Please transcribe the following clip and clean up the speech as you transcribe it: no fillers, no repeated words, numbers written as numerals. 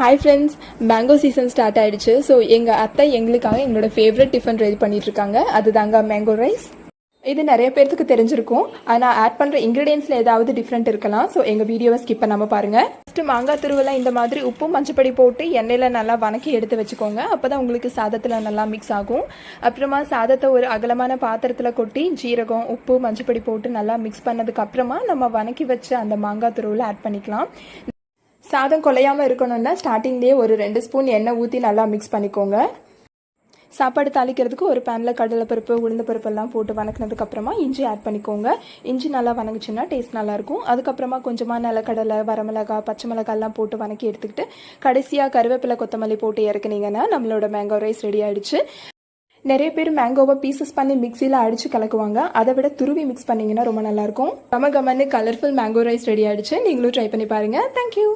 Hi friends, mango season start ஆயிடுச்சு. So எங்கள் அத்தை எங்களுக்காக எங்களோட ஃபேவரட் டிஃபன் ரெடி பண்ணிட்டு இருக்காங்க. அதுதாங்க மேங்கோ ரைஸ். இது நிறைய பேர்த்துக்கு தெரிஞ்சிருக்கும். ஆனால் ஆட் பண்ணுற இன்க்ரீடியன்ஸில் ஏதாவது டிஃப்ரெண்ட் இருக்கலாம். ஸோ எங்கள் வீடியோவை ஸ்கிப் பண்ணாமல் பாருங்கள். ஃபஸ்ட்டு மாங்காய் துருவலை இந்த மாதிரி உப்பு மஞ்சப்பொடி போட்டு எண்ணெயில் நல்லா வணக்கி எடுத்து வச்சுக்கோங்க. அப்போ தான் உங்களுக்கு சாதத்தில் நல்லா மிக்ஸ் ஆகும். அப்புறமா சாதத்தை ஒரு அகலமான பாத்திரத்தில் கொட்டி ஜீரகம், உப்பு, மஞ்சப்பொடி போட்டு நல்லா மிக்ஸ் பண்ணதுக்கப்புறமா நம்ம வணக்கி வச்ச அந்த மாங்காய் துருவலை ஆட் பண்ணிக்கலாம். சாதம் குலையாமல் இருக்கணும்னா ஸ்டார்டிங்லேயே ஒரு 2 ஸ்பூன் எண்ணெய் ஊற்றி நல்லா மிக்ஸ் பண்ணிக்கோங்க. சாப்பாடு தாளிக்கிறதுக்கு ஒரு பேனில் கடலைப்பருப்பு, உளுந்த பருப்பெல்லாம் போட்டு வணக்கினதுக்கப்புறமா இஞ்சி ஆட் பண்ணிக்கோங்க. இஞ்சி நல்லா வணங்குச்சுன்னா டேஸ்ட் நல்லாயிருக்கும். அதுக்கப்புறமா கொஞ்சமாக நிலக்கடலை, வரமிளகாய், பச்சை மிளகாய்லாம் போட்டு வணக்கி எடுத்துக்கிட்டு கடைசியாக கருவேப்பிலை, கொத்தமல்லி போட்டு இறக்குனீங்கன்னா நம்மளோட மேங்கோ ரைஸ் ரெடி ஆகிடுச்சு. நிறைய பேர் மேங்கோவை பீசஸ் பண்ணி மிக்சியில் அடித்து கலக்குவாங்க. அதை விட துருவி மிக்ஸ் பண்ணிங்கன்னா ரொம்ப நல்லாயிருக்கும். கம கமன்னு கலர்ஃபுல் மேங்கோ ரைஸ் ரெடி ஆகிடுச்சு. நீங்களும் ட்ரை பண்ணி பாருங்கள். தேங்க்யூ.